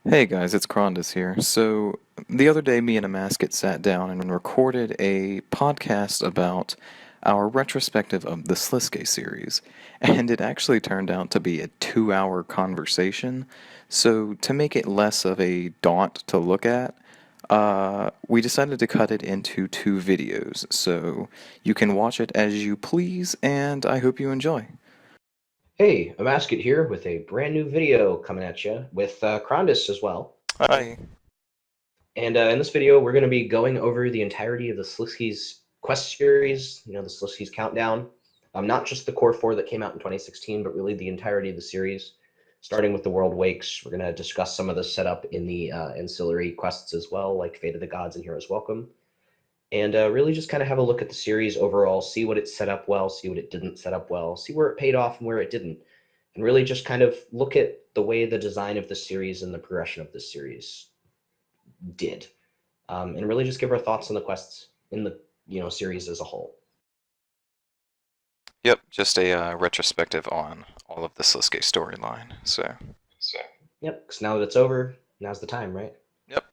Hey guys, it's Crondis here. So, the other day, me and Amascut sat down and recorded a podcast about our retrospective of the Sliske series, and it actually turned out to be a 2 hour conversation. So, to make it less of a daunt to look at, we decided to cut it into two videos. So, you can watch it as you please, and I hope you enjoy. Hey, Amascut here with a brand new video coming at you with Crondis as well. Hi. And in this video, we're going to be going over the entirety of the Sliskes Quest series, the Sliskes Countdown. Not just the core four that came out in 2016, but really the entirety of the series, starting with the World Wakes. We're going to discuss some of the setup in the ancillary quests as well, like Fate of the Gods and Heroes Welcome. And really just kind of have a look at the series overall, see what it set up well, see what it didn't set up well, see where it paid off and where it didn't, and really just kind of look at the way the design of the series and the progression of the series did, and really just give our thoughts on the quests in the series as a whole. Yep, just a retrospective on all of the Sliske storyline. So, Yep, because now that it's over, now's the time, right? yep.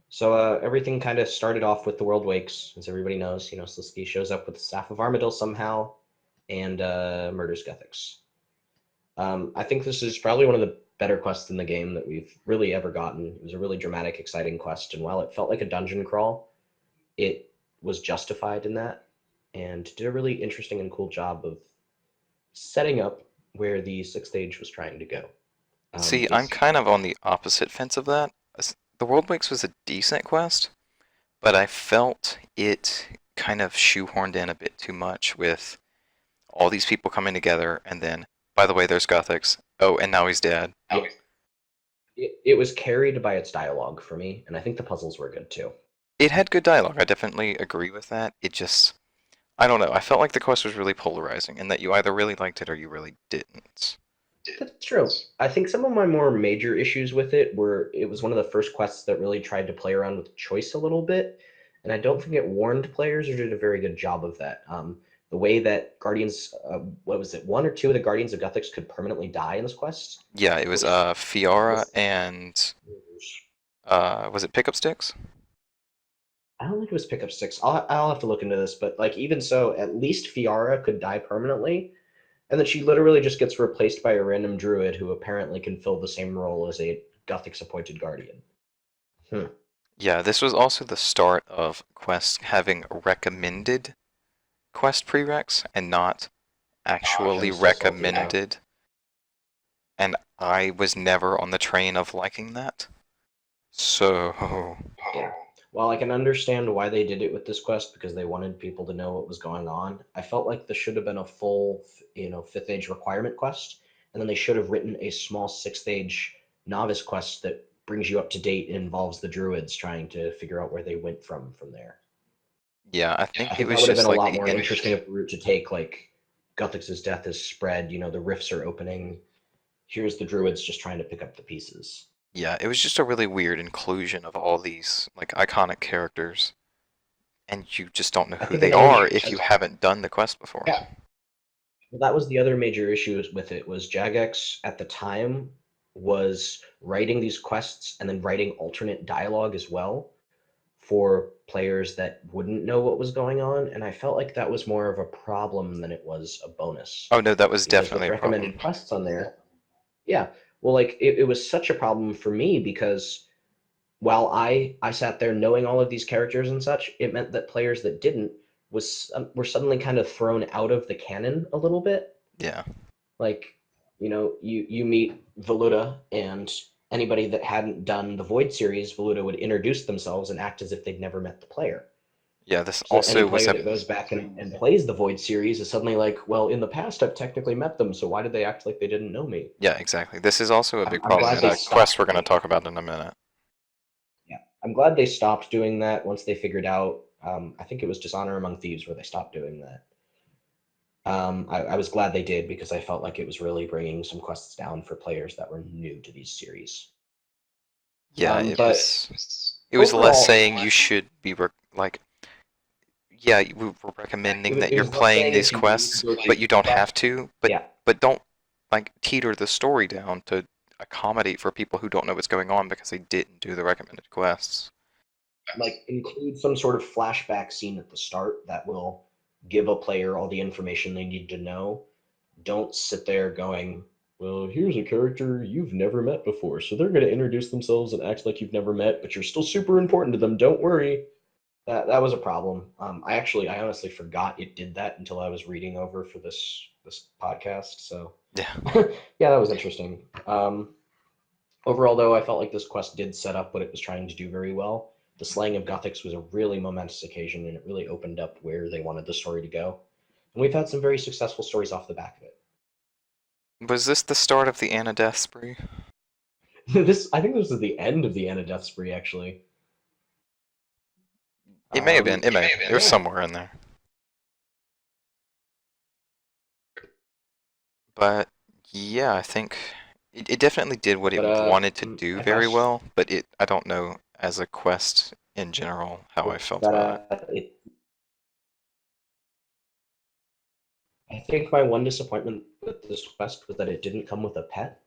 So everything kind of started off with the World Wakes, as everybody knows. Sliske shows up with the Staff of Armadyl somehow and murders Guthix. I think this is probably one of the better quests in the game that we've really ever gotten. It was a really dramatic, exciting quest, and while it felt like a dungeon crawl, it was justified in that and did a really interesting and cool job of setting up where the sixth stage was trying to go. See, I'm It's kind of on the opposite fence of that. The World Wakes was a decent quest, but I felt it kind of shoehorned in a bit too much with all these people coming together, and then, by the way, there's Guthix. Oh, and now he's dead. it was carried by its dialogue for me, and I think the puzzles were good too. It had good dialogue. I definitely agree with that. It just, I don't know. I felt like the quest was really polarizing, and that you either really liked it or you really didn't. That's true. I think some of my more major issues with it were it was one of the first quests that really tried to play around with choice a little bit, and I don't think it warned players or did a very good job of that. The way that Guardians, what was it, one or two of the Guardians of Guthix could permanently die in this quest Yeah, it was was Fiora was and was it Pickup Sticks? I don't think it was pickup six. I'll have to look into this, but like even so, at least Fiara could die permanently, and then she literally just gets replaced by a random druid who apparently can fill the same role as a Guthix appointed guardian. Hmm. Yeah, this was also the start of Quest having recommended Quest prereqs and not Gosh, actually I'm so salty now. recommended. And I was never on the train of liking that. So, Yeah. While I can understand why they did it with this quest because they wanted people to know what was going on, I felt like this should have been a full, fifth age requirement quest, and then they should have written a small sixth age novice quest that brings you up to date and involves the druids trying to figure out where they went from there. yeah, I I think it think that was would have been just a like lot the more in. interesting of a route to take. Like Guthix's death is spread, the rifts are opening. Here's the druids just trying to pick up the pieces. Yeah, it was just a really weird inclusion of all these like iconic characters, and you just don't know I who think an they are age. if you haven't done the quest before. Yeah, well, that was the other major issue with it was Jagex at the time was writing these quests and then writing alternate dialogue as well for players that wouldn't know what was going on, and I felt like that was more of a problem than it was a bonus. Oh no, that was Because definitely with a problem. recommended quests on there, yeah, well, like it was such a problem for me because while I sat there knowing all of these characters and such, it meant that players that didn't were suddenly kind of thrown out of the canon a little bit. Yeah. Like, you meet Valuta, and anybody that hadn't done the Void series, Valuta would introduce themselves and act as if they'd never met the player. Yeah, this So that any also was player a that goes back and plays the Void series is suddenly like, well, in the past I've technically met them, so why did they act like they didn't know me? yeah, exactly. This is also a big I'm problem glad in they a quest stopped we're going to doing. talk about in a minute. Yeah, I'm glad they stopped doing that once they figured out. I think it was Dishonor Among Thieves where they stopped doing that. I was glad they did because I felt like it was really bringing some quests down for players that were new to these series. Yeah, But it was less overall, saying you should be like yeah, we're recommending that it you're was less playing saying these if you need to quests, go but to you don't have quest. to. But Yeah, but don't like teeter the story down to accommodate for people who don't know what's going on because they didn't do the recommended quests. Like include some sort of flashback scene at the start that will give a player all the information they need to know. Don't sit there going, well, here's a character you've never met before, so they're going to introduce themselves and act like you've never met, but you're still super important to them. Don't worry. That was a problem. I honestly forgot it did that until I was reading over for this podcast. So Yeah. yeah, that was interesting. Overall, though, I felt like this quest did set up what it was trying to do very well. The slaying of Gothics was a really momentous occasion, and it really opened up where they wanted the story to go. And we've had some very successful stories off the back of it. Was this the start of the Anna death spree? I think this is the end of the Anna death spree, actually. It may have been. It may have been. It was Yeah. somewhere in there. But yeah, I think it definitely did what it But wanted to do I very passed well, but I don't know as a quest in general how I felt about it. I think my one disappointment with this quest was that it didn't come with a pet.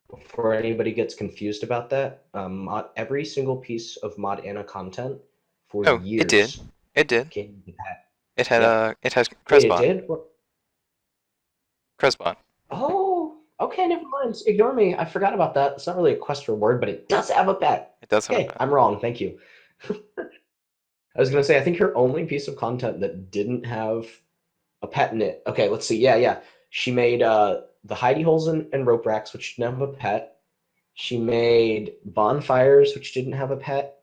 Before anybody gets confused about that, every single piece of Mod Anna content for Oh, it did. years It did. came with a pet. It had Yeah. it has Wait, it Cresbot. did? Cresbot. Oh, okay, never mind. Ignore me. I forgot about that. It's not really a quest reward, but it does have a pet. It does have a Okay, pet. I'm wrong. Thank you. I was gonna say, I think your only piece of content that didn't have a pet in it. Okay, let's see. Yeah, yeah. She made the hidey holes and rope racks, which didn't have a pet. She made bonfires, which didn't have a pet.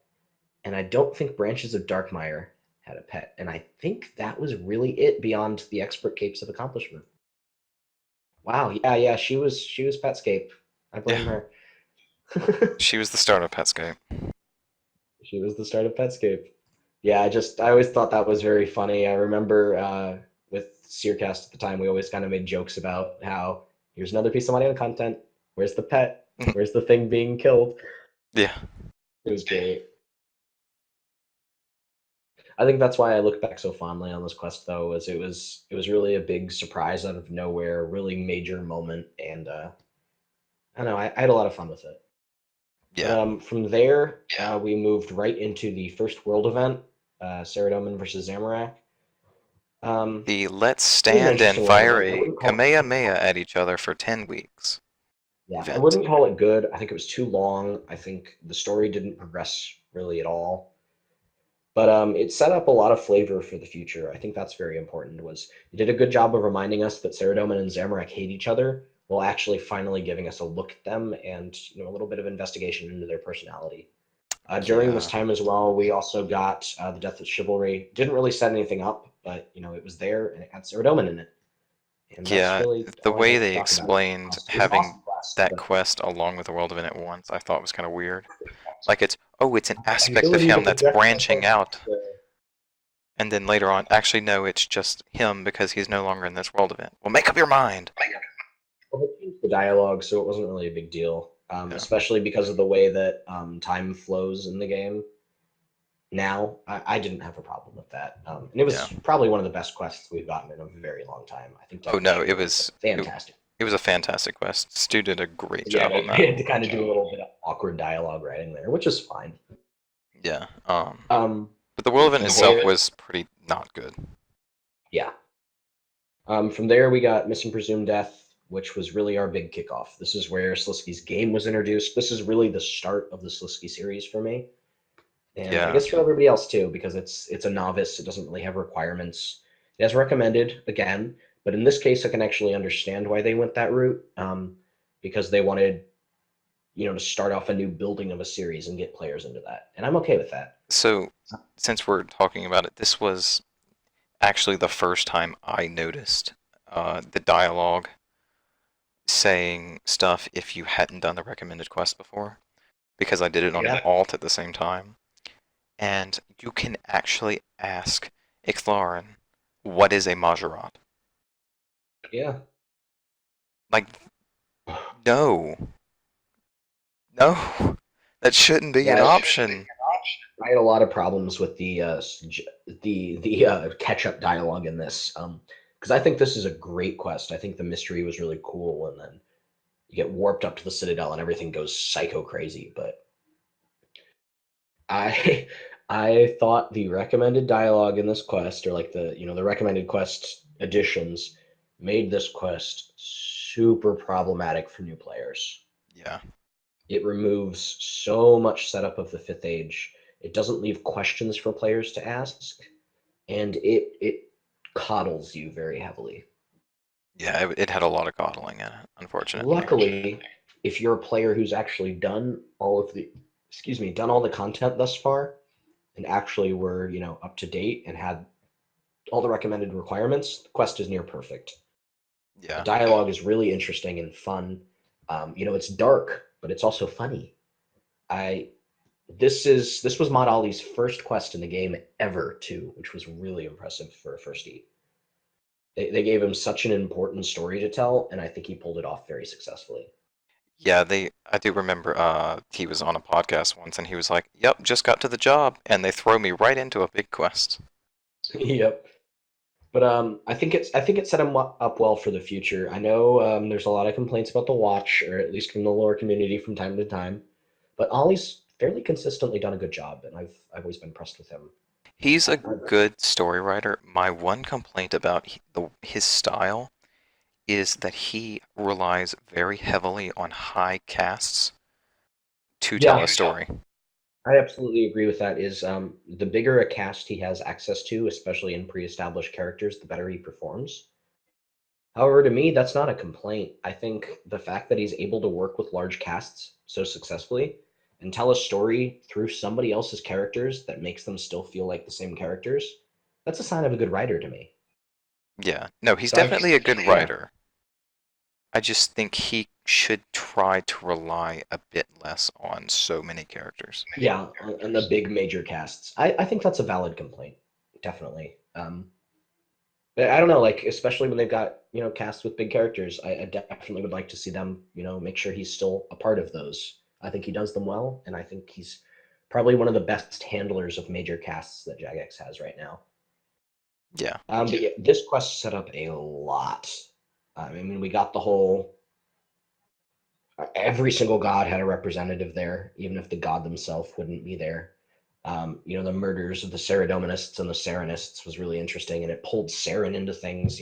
And I don't think Branches of Darkmire had a pet. And I think that was really it beyond the expert capes of accomplishment. Wow, yeah, yeah, she was Petscape. I blame Yeah. her. She was the start of Petscape. She was the start of Petscape. Yeah, I always thought that was very funny. I remember with Searcast at the time, we always kind of made jokes about how here's another piece of audio content. Where's the pet? Where's the thing being killed? Yeah. It was great. I think that's why I look back so fondly on this quest, though, is it was really a big surprise out of nowhere, really major moment, and I don't know, I had a lot of fun with it. But Yeah. from there, we moved right into the first world event, Saradomin versus Zamorak. The let's It was an stand and interesting world fire event. I a wouldn't call it Kamehameha at each other for 10 weeks Yeah, I event. wouldn't call it good. I think it was too long. I think the story didn't progress really at all. But it set up a lot of flavor for the future. I think that's very important. Was it did a good job of reminding us that Saradomin and Zamorak hate each other, while actually finally giving us a look at them and a little bit of investigation into their personality. During this Yeah. time as well, we also got the Death of Chivalry. Didn't really set anything up, but it was there and it had Saradomin in it, and that's Yeah, really the all I way have to they talk about. explained It was an having awesome quest, that but quest along with the world event at once, I thought was kind of weird. Like it's an the aspect of ability to him that's project branching myself. out, and then later on, actually no, it's just him because he's no longer in this world event. Well, make up your mind. Well, they changed the dialogue, so it wasn't really a big deal, Yeah. especially because of the way that time flows in the game. Now, I didn't have a problem with that, and it Yeah. was probably one of the best quests we've gotten in a very long time. I think Death Oh of no, Chivalry was fantastic. it was a fantastic quest. Stu did a great Yeah, job they, on they that. had to kind of do a little bit of awkward dialogue writing there, which is fine. Yeah. Um, But the world event from itself there, was pretty not good. yeah. From there, we got Missing Presumed Death, which was really our big kickoff. This is where Sliskes game was introduced. This is really the start of the Sliske series for me, and I Yeah. guess for everybody else too, because it's a novice. It doesn't really have requirements. It has recommended again, but in this case, I can actually understand why they went that route, because they wanted to start off a new building of a series and get players into that, and I'm okay with that. So, since we're talking about it, this was actually the first time I noticed the dialogue saying stuff if you hadn't done the recommended quest before, because I did it on an Yeah, alt at the same time. And you can actually ask Ixlarin, what is a Majorat? yeah. Like, no. No. That shouldn't be an Yeah, option. I had a lot of problems with the catch up dialogue in this, because I think this is a great quest. I think the mystery was really cool, and then You get warped up to the Citadel and everything goes psycho crazy. But I I thought the recommended dialogue in this quest, or like the recommended quest additions, made this quest super problematic for new players. Yeah. It removes so much setup of the Fifth Age. It doesn't leave questions for players to ask, and it coddles you very heavily. Yeah, it had a lot of coddling in it, unfortunately. Luckily, if you're a player who's actually done all the content thus far, and actually were, up to date and had all the recommended requirements, the quest is near perfect. The Yeah. dialogue is really interesting and fun. It's dark, but it's also funny. I this was Mod Ali's first quest in the game ever too, which was really impressive for a first eat. They gave him such an important story to tell, and I think he pulled it off very successfully. Yeah, I do remember he was on a podcast once and he was like, "Yep, just got to the job," and they throw me right into a big quest. Yep. But I think it set him up well for the future. I know there's a lot of complaints about the watch, or at least from the lore community from time to time. But Ollie's fairly consistently done a good job, and I've always been impressed with him. He's a I, good story writer. My one complaint about his style is that he relies very heavily on high casts to tell yeah, a story. I absolutely agree with that. Is the bigger a cast he has access to, especially in pre-established characters, the better he performs. However, to me, that's not a complaint. I think the fact that he's able to work with large casts so successfully and tell a story through somebody else's characters that makes them still feel like the same characters, that's a sign of a good writer to me. Yeah, no, he's So I, definitely a good yeah, writer. I just think he should try to rely a bit less on so many characters. yeah, on the big major casts, I think that's a valid complaint, definitely. But I don't know, like especially when they've got casts with big characters, I definitely would like to see them make sure he's still a part of those. I think he does them well, and I think he's probably one of the best handlers of major casts that Jagex has right now. Yeah, But yeah, this quest set up a lot. I mean, we got the whole. Every single god had a representative there, even if the god themselves wouldn't be there. The murders of the Ceradominists and the Serenists was really interesting, and it pulled Saren into things.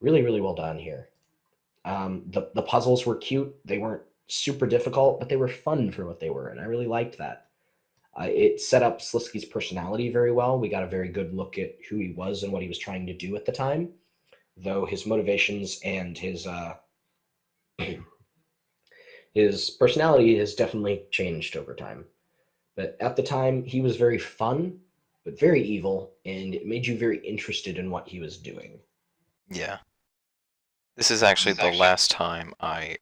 Really, really well done here. The puzzles were cute. They weren't super difficult, but they were fun for what they were, and I really liked that. It set up Sliske's personality very well. We got a very good look at who he was and what he was trying to do at the time, though his motivations and his personality has definitely changed over time. But at the time, he was very fun, but very evil, and it made you very interested in what he was doing. yeah. This is actually the last time I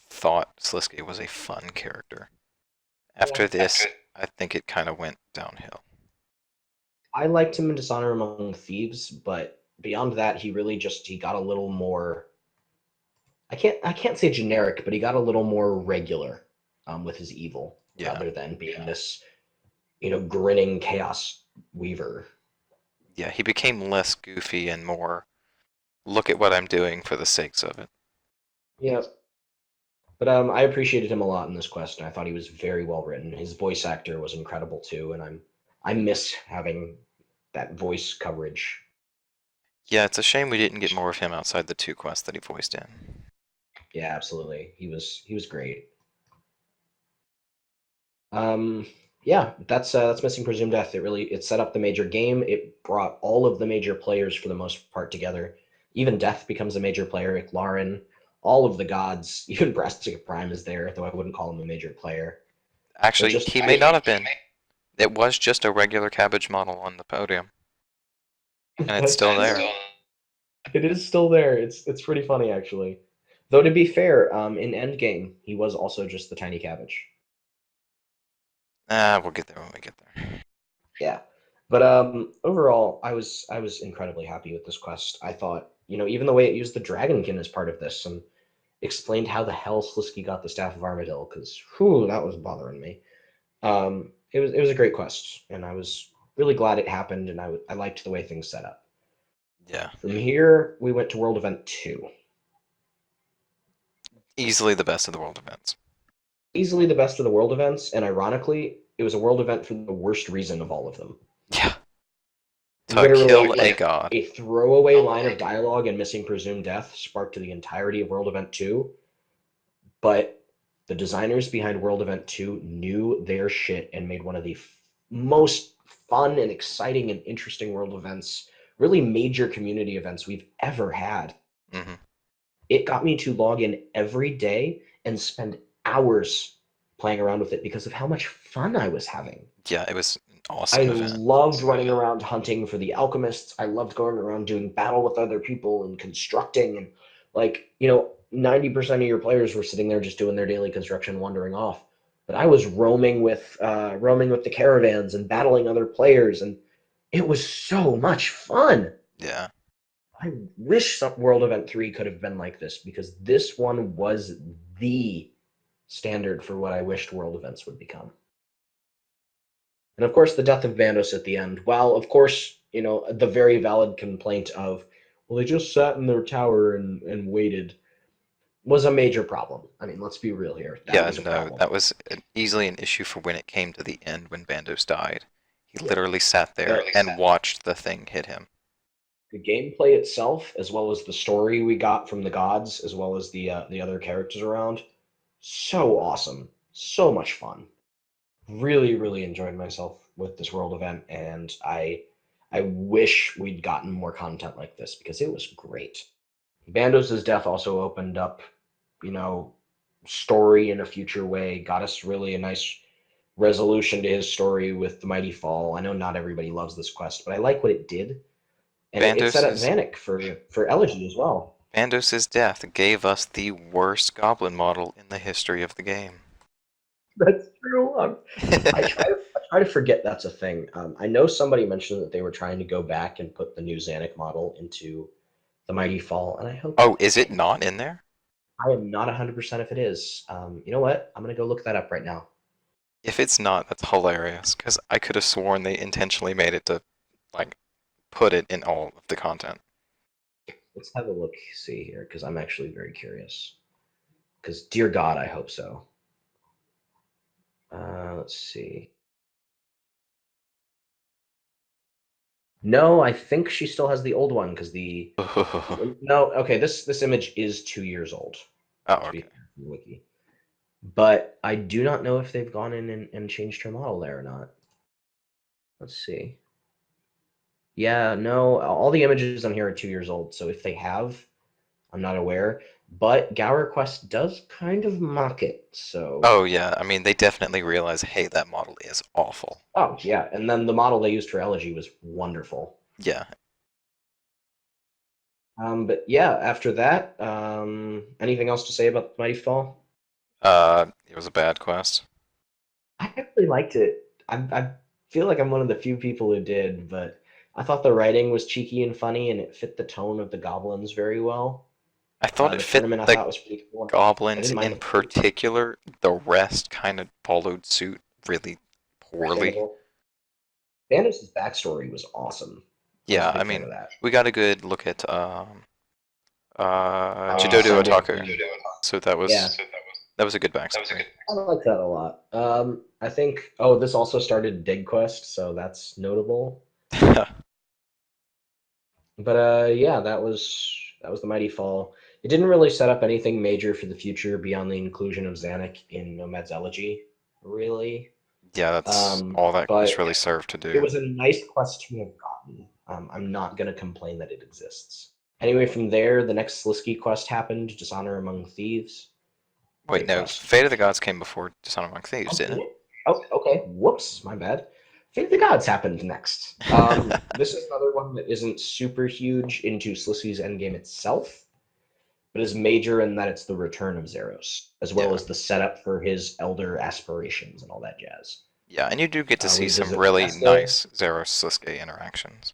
thought Sliske was a fun character. Yeah. After this, I think it kind of went downhill. I liked him in Dishonor Among Thieves, but beyond that, he got a little more. I can't say generic, but he got a little more regular with his evil Yeah, rather than being this grinning chaos weaver. yeah, he became less goofy and more, look at what I'm doing for the sakes of it. Yeah, but I appreciated him a lot in this quest, and I thought he was very well written. His voice actor was incredible too, and I miss having that voice coverage. Yeah, it's a shame we didn't get more of him outside the two quests that he voiced in. Yeah, absolutely. He was great. Um, yeah, that's Missing Presumed Death. It set up the major game. It brought all of the major players for the most part together. Even Death becomes a major player. Iclarin, all of the gods, even Brastic Prime is there, though I wouldn't call him a major player. But Actually, just he may not have been. It was just a regular cabbage model on the podium, and it's that's still there. it is still there. It's pretty funny actually. Though to be fair, in Endgame, he was also just the tiny cabbage. Ah, we'll get there when we get there. Yeah. But overall, I was incredibly happy with this quest. I thought, even the way it used the Dragonkin as part of this and explained how the hell Sliske got the Staff of Armadil, because whew, that was bothering me. It was a great quest, and I was really glad it happened, and I liked the way things set up. Yeah. From here, we went to World Event 2. Easily the best of the world events. Easily the best of the world events, and ironically, it was a world event for the worst reason of all of them. Yeah. To Literally, kill a god. a throwaway line of dialogue and missing presumed death sparked the entirety of World Event 2, but the designers behind World Event 2 knew their shit and made one of the most fun and exciting and interesting world events, really major community events we've ever had. Hmm. It got me to log in every day and spend hours playing around with it because of how much fun I was having. Yeah, it was an I awesome event. loved running around hunting for the alchemists. I loved going around doing battle with other people and constructing and 90% of your players were sitting there just doing their daily construction, wandering off. But I was roaming with the caravans and battling other players, and it was so much fun. Yeah. I wish some World Event 3 could have been like this because this one was the standard for what I wished world events would become. And of course, the death of Vandos at the end, while of course, the very valid complaint of, well, they just sat in their tower and waited, was a major problem. I mean, let's be real here. That Yeah, was a no, problem. that was easily an issue for when it came to the end when Bandos died. He literally sat there and watched the thing hit him. The gameplay itself, as well as the story we got from the gods, as well as the other characters around, so awesome, so much fun. Really, really enjoyed myself with this world event, and I wish we'd gotten more content like this because it was great. Bandos' death also opened up, you know, story in a future way, got us really a nice resolution to his story with the Mighty Fall. I know not everybody loves this quest, but I like what it did, and it set up Bandos's Vanek for Elegy as well. Bandos's death gave us the worst goblin model in the history of the game. That's true. I try to forget that's a thing. I know somebody mentioned that they were trying to go back and put the new Zanuck model into the Mighty Fall, and I hope Oh, that is they it do. not in there? I am not 100% if it is. You know what? I'm gonna go look that up right now. If it's not, that's hilarious, because I could have sworn they intentionally made it to, like, put it in all of the content. Let's have a look. See here, because I'm actually very curious. Because dear God, I hope so. Let's see. No, I think she still has the old one because Oh, no. Okay, this image is 2 years old. To be okay. fair, from the wiki. But I do not know if they've gone in and changed her model there or not. Let's see. Yeah, no, all the images on here are 2 years old. So if they have, I'm not aware. But Gower Quest does kind of mock it. So, Oh, yeah, I mean, they definitely realize, hey, that model is awful. oh, yeah. And then the model they used for Elegy was wonderful. Yeah. But yeah, after that, anything else to say about Mighty Fall? It was a bad quest. I actually liked it. I feel like I'm one of the few people who did, but I thought the writing was cheeky and funny, and it fit the tone of the goblins very well. I thought it The fit tournament I the thought was pretty cool. I goblins didn't mind in the fight. particular. The rest kind of followed suit really poorly. Understandable. Thanos' backstory was awesome. I was a Yeah, I big fan mean, of that. we got a good look at Chidodo Ascendant. Otaku. So that Yeah, was a good backstory. I like that a lot. I think. Oh, this also started Dig Quest, so that's notable. But yeah, that was the Mighty Fall. It didn't really set up anything major for the future beyond the inclusion of Zanuck in Nomad's Elegy, really. Yeah, that's all that quest But really served to it do. was a nice quest to have gotten. I'm not going to complain that it exists. Anyway, from there, the next Sliske quest happened, Dishonor Among Thieves. Wait, Great no, quest. Fate of the Gods came before Dishonor Among Thieves, Oh, didn't did it? it? Oh, okay. Whoops, my bad. Fate of the Gods happened next. This is another one that isn't super huge into Sliskes Endgame itself, but is major in that it's the return of Zeros, as well Yeah. as the setup for his elder aspirations and all that jazz. Yeah, and you do get to see We some visit really Nesta. nice Zero Sliske interactions.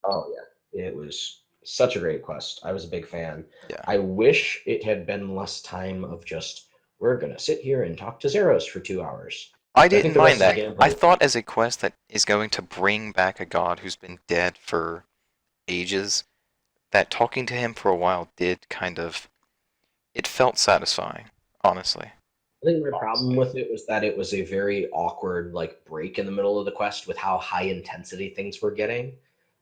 Oh yeah, it was such a great quest. I was a big fan. Yeah. I wish it had been less time of just we're gonna sit here and talk to Zeros for 2 hours. I But I think didn't the mind rest of that. the I gameplay. thought as a quest that is going to bring back a god who's been dead for ages, that talking to him for a while did kind of, it felt satisfying. honestly. I think my problem with it was that it was a very awkward like break in the middle of the quest with how high intensity things were getting.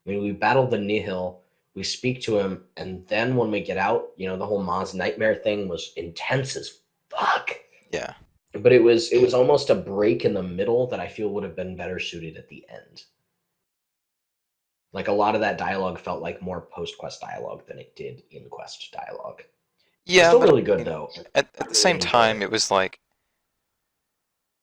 I mean, we battled the Nihil, we speak to him, and then when we get out, the whole Maz nightmare thing was intense as fuck. Yeah. But it was almost a break in the middle that I feel would have been better suited at the end. Like a lot of that dialogue felt like more post quest dialogue than it did in quest dialogue. It's Yeah, still but really I good mean, though. I at the really same enjoyed time, it. it was like,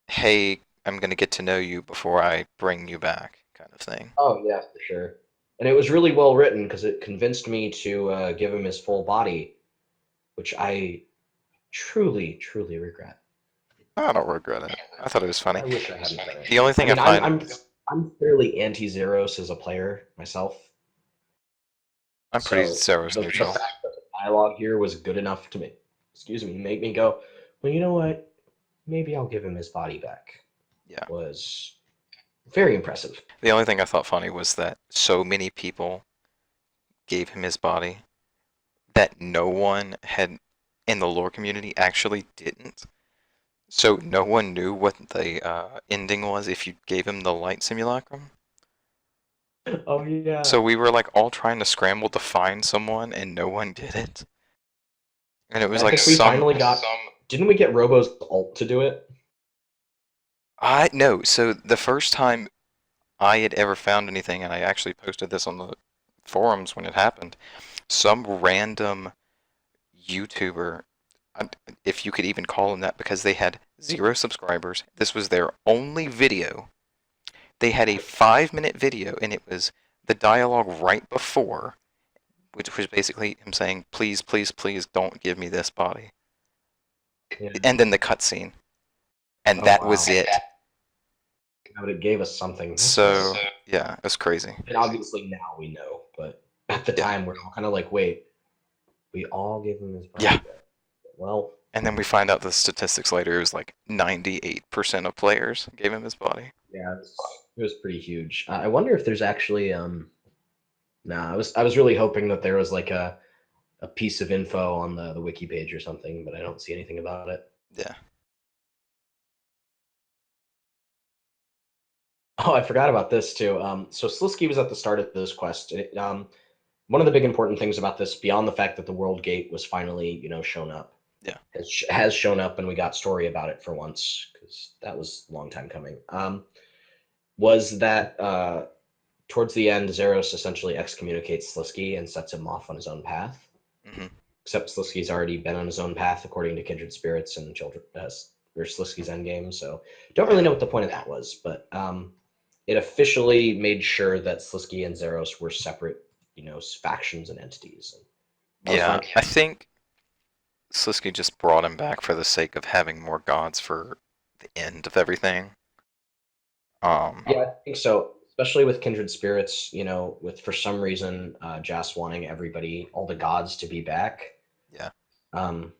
hey, I'm gonna get to know you before I bring you back, kind of thing. Oh yeah, for sure. And it was really well written because it convinced me to give him his full body, which I truly, truly regret. I don't regret it. I thought it was funny. I wish I hadn't done The it. only I thing I mean, I'm find, I'm I'm fairly anti Zeros as a player myself, I'm pretty so Zeros the neutral. fact that the dialogue here was good enough to make me go, well, you know what? Maybe I'll give him his body back. Yeah. Was very impressive. The only thing I thought funny was that so many people gave him his body that no one had in the lore community actually didn't. So no one knew what the ending was if you gave him the light simulacrum. Oh yeah. So we were like all trying to scramble to find someone, and no one did it. And it was I like think we some finally got. Didn't we get Robo's ult to do it? I no. So the first time I had ever found anything, and I actually posted this on the forums when it happened, some random YouTuber, if you could even call them that, because they had 0 subscribers. This was their only video. They had a 5-minute video, and it was the dialogue right before, which was basically him saying, "Please, please, please, don't give me this body," Yeah. and then the cutscene, and Oh that wow. was it. But it gave us something. So yeah, it was crazy. And obviously now we know, but at the Yeah, time we're all kind of like, wait, we all gave him his body yeah. back. Well, And then we find out the statistics later. It was like 98% of players gave him his body. yeah, it was pretty huge. I wonder if there's actually Nah, I was really hoping that there was like a piece of info on the wiki page or something, but I don't see anything about it. Yeah. Oh, I forgot about this too. So Sliske was at the start of this quest. One of the big important things about this, beyond the fact that the World Gate was finally, shown up, Yeah. has shown up, and we got story about it for once because that was a long time coming. Was that towards the end, Zeros essentially excommunicates Sliske and sets him off on his own path. Hmm. Except Sliske's already been on his own path according to kindred spirits and children, or Sliske's Endgame. So don't really Yeah. know what the point of that was, but it officially made sure that Sliske and Zeros were separate, factions and entities. And that was Yeah. fun. I think Sliske just brought him back for the sake of having more gods for the end of everything. Yeah, I think so. Especially with kindred spirits, with for some reason Jas wanting everybody, all the gods, to be back. Yeah. Um,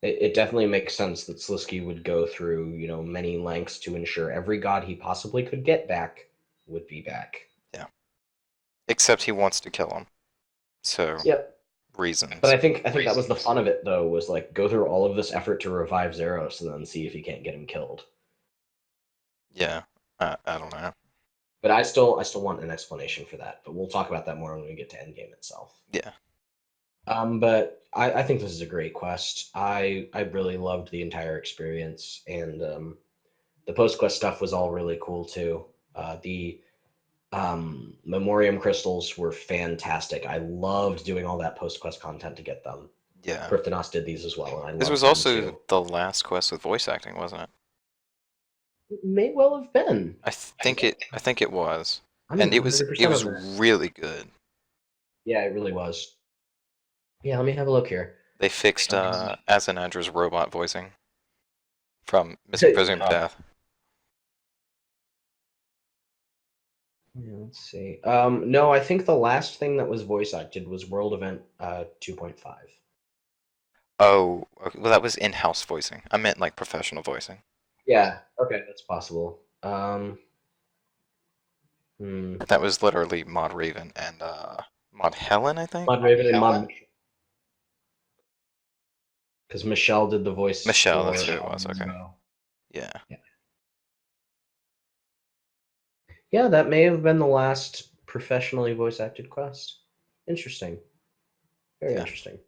it definitely makes sense that Sliske would go through, many lengths to ensure every god he possibly could get back would be back. Yeah. Except he wants to kill him. So, Yep. But reasons. I think that was the fun of it though, was like go through all of this effort to revive Zeros and then see if you can't get him killed. Yeah. I don't know. But I still want an explanation for that. But we'll talk about that more when we get to Endgame itself. Yeah. But I think this is a great quest. I really loved the entire experience, and the post quest stuff was all really cool too. The Memoriam crystals were fantastic. I loved doing all that post quest content to get them. Yeah. Cryptonos did these as well, and I This was loved them also too. the last quest with voice acting, wasn't it? It may well have been. I think it was. I'm And not it was 100% on that. really good. Yeah, it really was. Yeah, let me have a look here. They fixed Azanadra's robot voicing from Missing Presumed Death. Yeah, let's see. No, I think the last thing that was voice acted was World Event 2.5. Oh, okay. Well, that was in-house voicing. I meant like professional voicing. Yeah, okay, that's possible. That was literally Mod Raven and Mod Helen, I think. Mod Raven and Mod. because Michelle did the voice Michelle, for that's who it was. Okay. Rainbow. Yeah. Yeah. Yeah, that may have been the last professionally voice acted quest. Interesting. Very Yeah. interesting.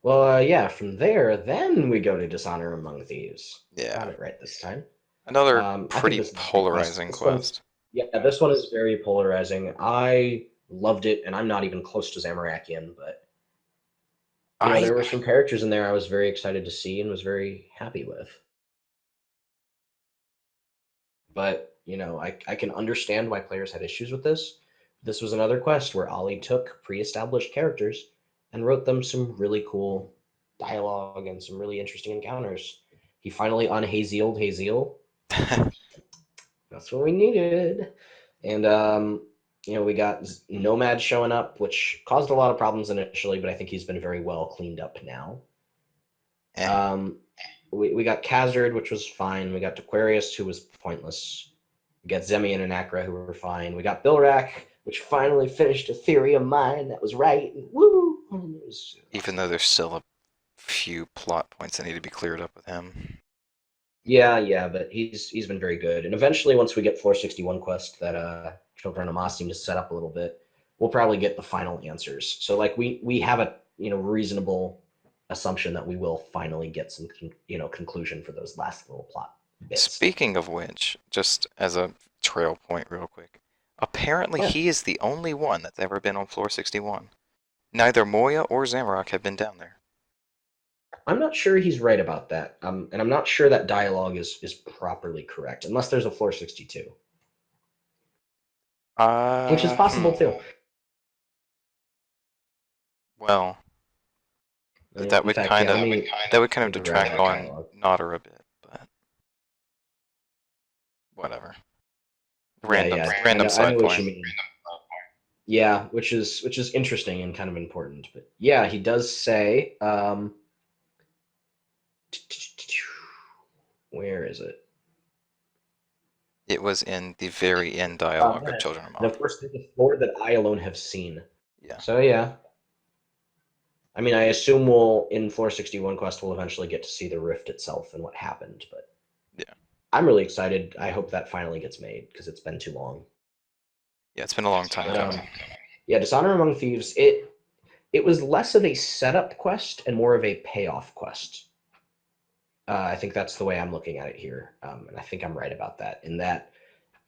Well, yeah, from there, then we go to Dishonor Among Thieves. Yeah. Got it right this time. Another I think pretty this is a good quest. polarizing quest. This one is very polarizing. I loved it, and I'm not even close to Zamorakian, but I there were some characters in there I was very excited to see and was very happy with. But I can understand why players had issues with this. This was another quest where Ollie took pre-established characters and wrote them some really cool dialogue and some really interesting encounters. He finally unhazieled Haziel. That's what we needed. And we got Nomad showing up, which caused a lot of problems initially, but I think he's been very well cleaned up now. eh. We got Khazard, which was fine. We got Aquarius, who was pointless. We got Zemian and Akra, who were fine. We got Bilrak, which finally finished a theory of mine that was right. And woo! It was Even awesome. though there's still a few plot points that need to be cleared up with him. Yeah, but he's been very good. And eventually, once we get Floor 61 quest that Children of Moss seem to set up a little bit, we'll probably get the final answers. So like we have a reasonable assumption that we will finally get some conclusion for those last little plot bits. Speaking of which, just as a trail point real quick, apparently Yeah. he is the only one that's ever been on floor 61. Neither Moya or Zamorak have been down there. I'm not sure he's right about that. And I'm not sure that dialogue is properly correct, unless there's a floor 62, which is possible too. Well, that In would fact, kind yeah, of grab detract that on dialogue. Nodder a bit, but whatever. Yeah. Random I side know what you point. mean. Yeah, which is interesting and kind of important. But yeah, he does say, where is it? It was in the very end dialogue of Yeah. Children of And Moth. of course, there's a floor that I alone have seen. Yeah. So yeah, I mean, I assume we'll in floor 61 quest we'll eventually get to see the rift itself and what happened. But Yeah. I'm really excited. I hope that finally gets made because it's been too long. Yeah, it's been a long time But coming. yeah, Dishonor Among Thieves. It was less of a setup quest and more of a payoff quest. I think that's the way I'm looking at it here, and I think I'm right about that. In that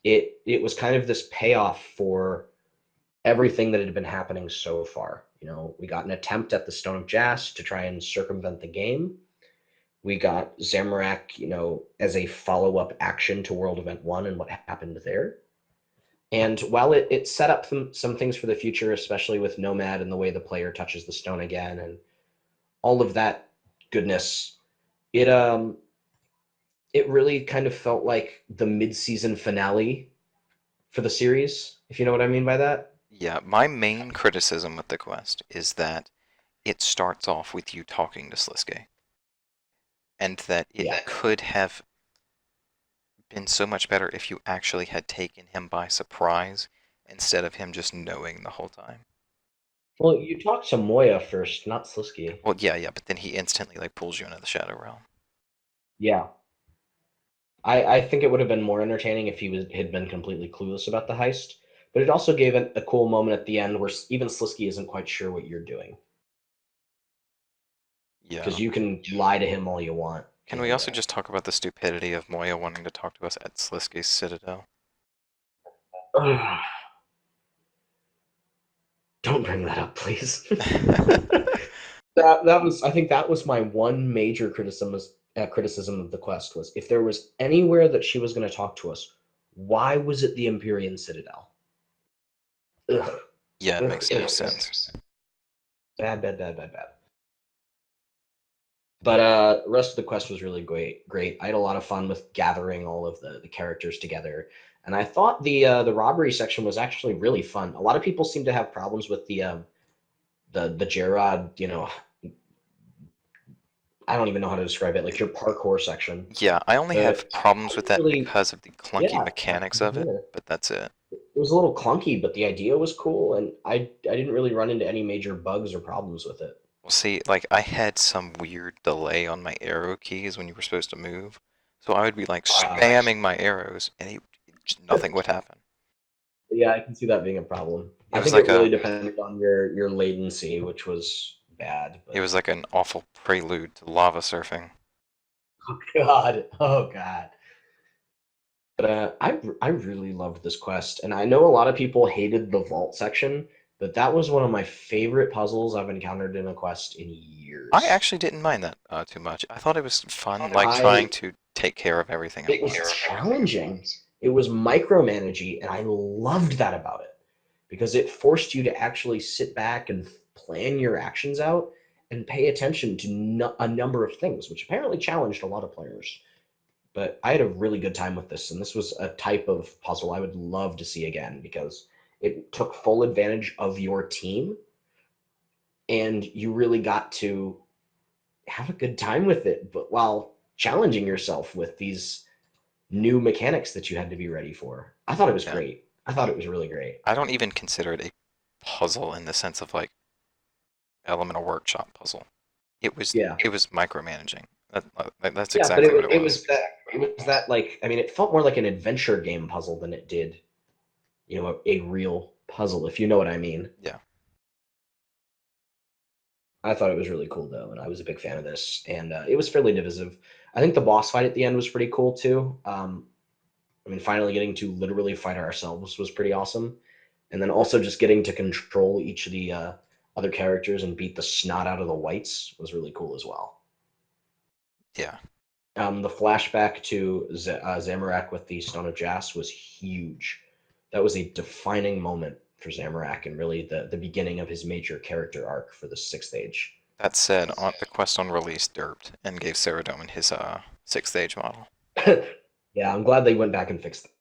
it was kind of this payoff for everything that had been happening so far. We got an attempt at the Stone of Jas to try and circumvent the game. We got Zamorak, as a follow-up action to World Event 1 and what happened there. And while it set up some things for the future, especially with Nomad and the way the player touches the stone again and all of that goodness, it it really kind of felt like the mid-season finale for the series, if you know what I mean by that. Yeah, my main criticism with the quest is that it starts off with you talking to Sliske, and that it Yeah. could have been so much better if you actually had taken him by surprise instead of him just knowing the whole time. Well, you talk to Moya first, not Sliske. Well, yeah, but then he instantly like pulls you into the Shadow Realm. Yeah. I think it would have been more entertaining if he had been completely clueless about the heist, but it also gave it a cool moment at the end where even Sliske isn't quite sure what you're doing Yeah. because you can lie to him all you want. Can we also just talk about the stupidity of Moya wanting to talk to us at Sliske's Citadel? Don't bring that up, please. I think that was my one major criticism of the quest was if there was anywhere that she was going to talk to us, why was it the Empyrean Citadel? Ugh. Yeah, it makes no sense. Bad. But the rest of the quest was really great. I had a lot of fun with gathering all of the characters together, and I thought the robbery section was actually really fun. A lot of people seem to have problems with the Gerard, I don't even know how to describe it, like your parkour section. Yeah, I only have problems with that Really, because of the clunky yeah, mechanics of it, but that's it. it was a little clunky, but the idea was cool, and I didn't really run into any major bugs or problems with it. Well, see, like I had some weird delay on my arrow keys when you were supposed to move, so I would be like spamming my arrows, and nothing would happen. Yeah, I can see that being a problem. It I was think it like really depended on your latency, which was bad. it But was like an awful prelude to lava surfing. oh god, oh god. But I really loved this quest, and I know a lot of people hated the vault section, but that was one of my favorite puzzles I've encountered in a quest in I years. actually didn't mind that too much. I thought it was fun, like trying I to take care of everything at It was once. challenging. It was micromanaging, and I loved that about it because it forced you to actually sit back and plan your actions out and pay attention to a number of things, which apparently challenged a lot of players. But I had a really good time with this, and this was a type of puzzle I would love to see again because it took full advantage of your team, and you really got to have a good time with it, but while challenging yourself with these new mechanics that you had to be ready for. I thought it was Yeah. great. I thought it was really great. I don't even consider it a puzzle in the sense of like Elemental Workshop puzzle. Yeah. It was micromanaging. That's Yeah, but exactly what it it was. was that like I mean it felt more like an adventure game puzzle than it did, a real puzzle, if you know what I mean. Yeah. I thought it was really cool though, and I was a big fan of this, and it was fairly divisive. I think the boss fight at the end was pretty cool too. I mean, finally getting to literally fight ourselves was pretty awesome, and then also just getting to control each of the other characters and beat the snot out of the whites was really cool as well. Yeah. The flashback to Zamorak with the Stone of Jas was huge. That was a defining moment for Zamorak and really the beginning of his major character arc for the sixth age. That said, the quest on release derped and gave Saradomin his sixth age model. Yeah, I'm glad they went back and fixed it.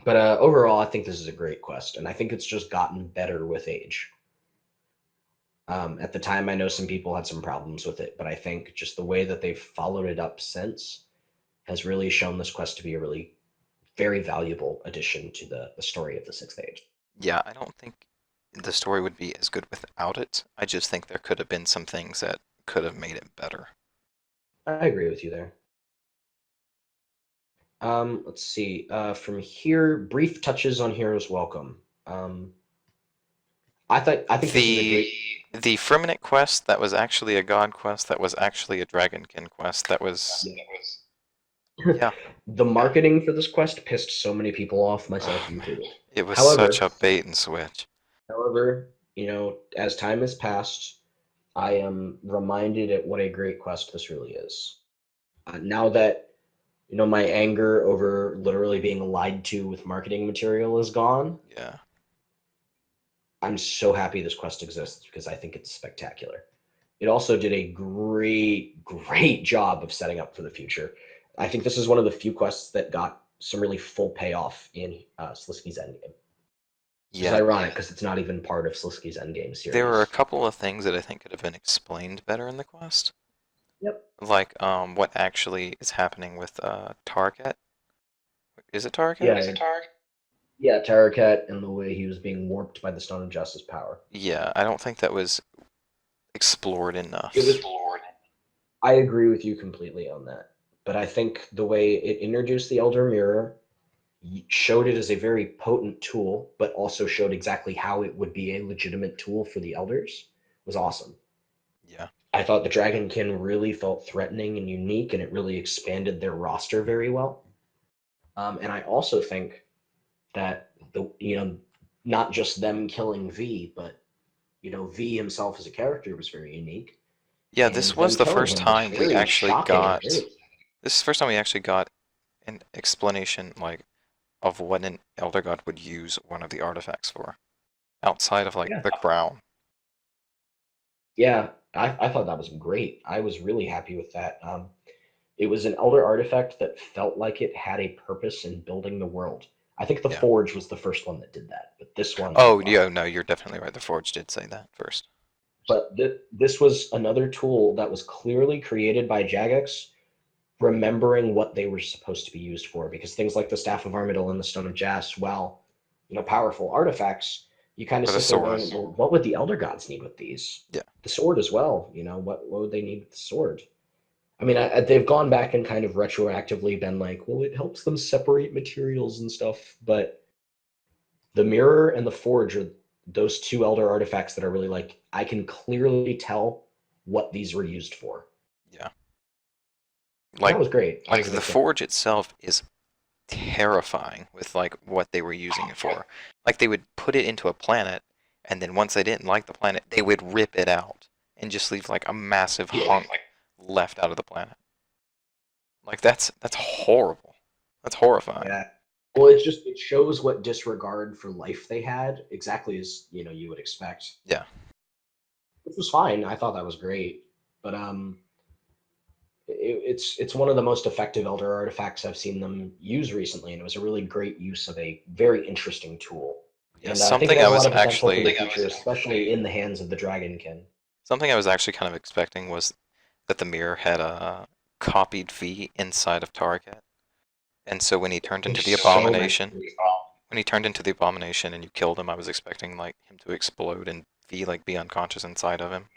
But overall, I think this is a great quest, and I think it's just gotten better with age. At the time, I know some people had some problems with it, but I think just the way that they've followed it up since has really shown this quest to be a really very valuable addition to the story of the Sixth Age. Yeah, I don't think the story would be as good without it. I just think there could have been some things that could have made it better. I agree with you there. Let's see. From here, brief touches on Heroes Welcome. I think this is a The great. the Firminate quest that was actually a god quest that was actually a dragonkin quest that was yeah. The marketing for this quest pissed so many people off, myself included. It was However, such a bait and switch. however, as time has passed, I am reminded at what a great quest this really is. Now that my anger over literally being lied to with marketing material is gone, Yeah. I'm so happy this quest exists because I think it's spectacular. It also did a great, great job of setting up for the future. I think this is one of the few quests that got some really full payoff in Sliskes Endgame, which is Yeah. ironic because it's not even part of Sliskes Endgame There were a series. couple of things that I think could have been explained better in the quest. Yep. Like what actually is happening with Target. Is it Target? Yeah. Yeah, Tarakat and the way he was being warped by the Stone of Justice power. Yeah, I don't think that was explored It was. enough. I agree with you completely on that. But I think the way it introduced the Elder Mirror showed it as a very potent tool, but also showed exactly how it would be a legitimate tool for the Elders was awesome. Yeah. I thought the Dragonkin really felt threatening and unique, and it really expanded their roster very well. And I also think that not just them killing V, but V himself as a character was very unique, Yeah, and them killing him was very shocking and very. this is the first time we actually got an explanation like of what an Elder God would use one of the artifacts for, outside of like Yeah, the crown. yeah, I thought that was great. I was really happy with that. It was an Elder artifact that felt like it had a purpose in building the world. I think the Yeah. Forge was the first one that did that, but this one, Oh, yeah, no, you're definitely right. The Forge did say that first. but this was another tool that was clearly created by Jagex, remembering what they were supposed to be used for. Because things like the Staff of Armadyl and the Stone of Jas, while powerful artifacts, you kind of For the sit there sword. going, well, what would the elder gods need with these? Yeah. The sword as well. What would they need with the sword? I mean, they've gone back and kind of retroactively been like, well, it helps them separate materials and stuff. But the mirror and the forge are those two elder artifacts that are really like, I can clearly tell what these were used for. Yeah. And that Like was great. I like was a the big fan. forge itself is terrifying with like what they were using it for. Like they would put it into a planet, and then once they didn't like the planet, they would rip it out and just leave like a massive Yeah. hunk left out of the planet. Like that's horrible. That's horrifying. Yeah. Well, it shows what disregard for life they had, exactly as you would expect, Yeah. which was fine. I thought that was great, but it's one of the most effective elder artifacts I've seen them use recently, and it was a really great use of a very interesting tool. Yeah, And I think it something I has a was lot of potential for the actually future, especially in the hands of the Dragonkin. something I was actually kind of expecting was that the mirror had a copied V inside of Target. And so when he turned into Makes the so much abomination, sense. when he turned into the abomination and you killed him, I was expecting like him to explode and V like be unconscious inside of him.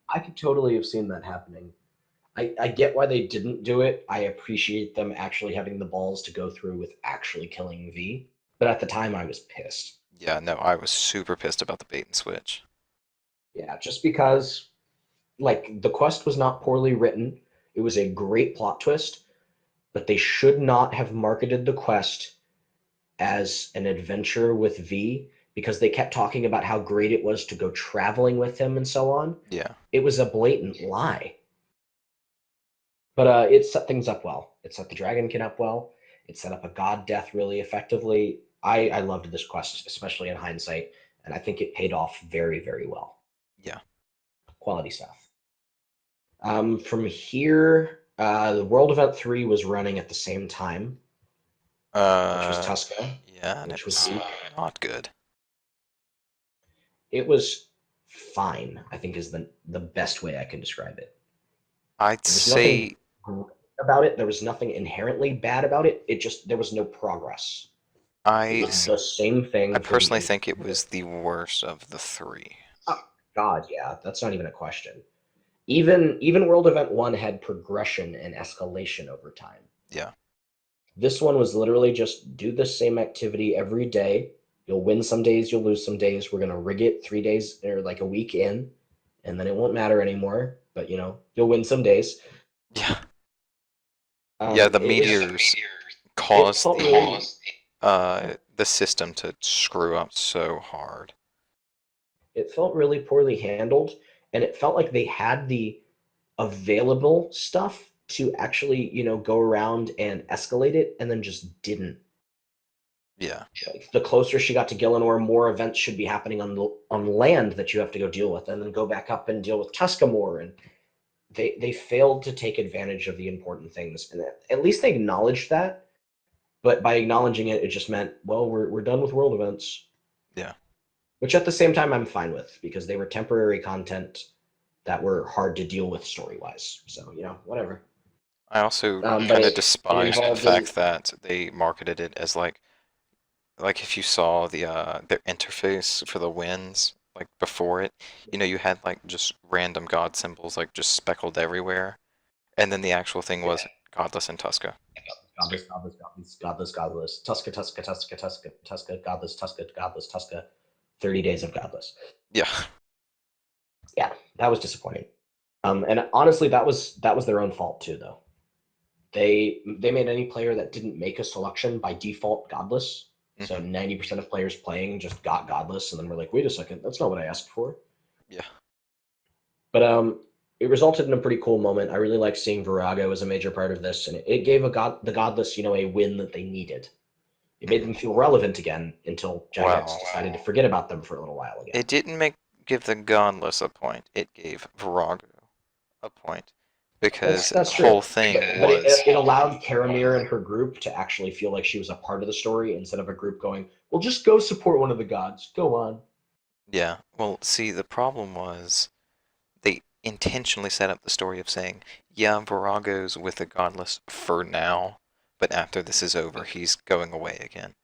I could totally have seen that happening. I get why they didn't do it. I appreciate them actually having the balls to go through with actually killing V. But at the time, I was pissed. Yeah, no, I was super pissed about the bait and switch. Yeah, just because, like, the quest was not poorly written. It was a great plot twist, but they should not have marketed the quest as an adventure with V because they kept talking about how great it was to go traveling with him and so on. Yeah. It was a blatant lie. But it set things up well. It set the Dragonkin up well. It set up a god death really effectively. I loved this quest, especially in hindsight, and I think it paid off very, very well. Yeah. Quality stuff. From here, the World Event 3 was running at the same time, which was Uh, Tuska, yeah, and it which was was weak. not good. It was fine, I think is the best way I can describe it. I'd There was nothing say great about it. There was nothing inherently bad about it. It just there was no progress. It I was the same I thing for the personally age. think it was the worst of the three. Oh, God, yeah, that's not even a question. Even World Event 1 had progression and escalation over time. Yeah. This one was literally just do the same activity every day. You'll win some days, you'll lose some days. We're gonna rig it 3 days or like a week in, and then it won't matter anymore. But you'll win some days. Yeah. Yeah, the It was meteors it caused felt really the system to screw up so hard. it felt really poorly handled, and it felt like they had the available stuff to actually go around and escalate it, and then just didn't. Yeah. Like the closer she got to Gillinor, more events should be happening on land that you have to go deal with, and then go back up and deal with Tuscamore. And they failed to take advantage of the important things, and at least they acknowledged that. But by acknowledging it, it just meant, well, we're done with world events, Yeah. which at the same time I'm fine with because they were temporary content that were hard to deal with story wise. So whatever. I also But kind of it despised the involved fact that they marketed it as like if you saw the their interface for the winds like before it, you had like just random god symbols like just speckled everywhere, and then the actual thing yeah, was godless and Tuska. godless, godless, godless, godless, godless, Tuska, Tuska, Tuska, Tuska, Tuska, godless, Tuska, godless, Tuska, 30 days of godless. Yeah. Yeah, that was disappointing. And honestly, that was their own fault too, though. They made any player that didn't make a selection by default godless. So Hmm. 90% of players playing just got godless, and then we're like, wait a second, that's not what I asked for. Yeah. But it resulted in a pretty cool moment. I really like seeing Virago as a major part of this, and it gave the godless, a win that they needed. It made Hmm. them feel relevant again until Jagex Well, decided to forget about them for a little while again. it didn't give the godless a point. It gave Virago a point because That's the true. whole thing But it, was it allowed Karamir and her group to actually feel like she was a part of the story instead of a group going, well, just go support one of the gods. Go on. yeah. Well, see, the problem was they intentionally set up the story of saying, yeah, Virago's with the godless for now, but after this is over, he's going away again.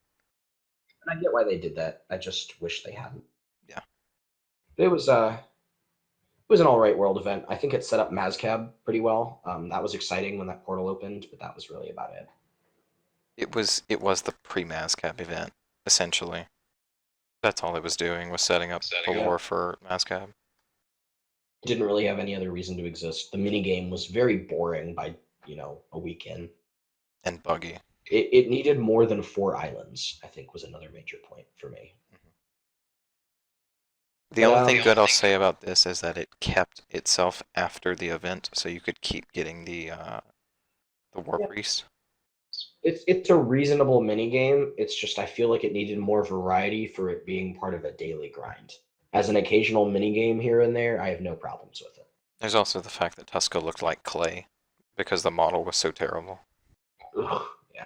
And I get why they did that. I just wish they hadn't. Yeah. But it was an all right world event. I think it set up Mazcab pretty well. That was exciting when that portal opened, but that was really about it. It was the pre-Mazcab event, essentially. That's all it was doing, was setting up the Yeah. lore for Mazcab. It didn't really have any other reason to exist. The mini game was very boring by a weekend. And buggy. It needed more than 4 islands. I think was another major point for me. Mhm. The But only thing good I'll say about this is that it kept itself after the event, so you could keep getting the War yeah, Priest. it's a reasonable mini game. It's just I feel like it needed more variety for it being part of a daily grind. As an occasional mini game here and there, I have no problems with it. There's also the fact that Tuska looked like clay because the model was so terrible. Ugh, yeah.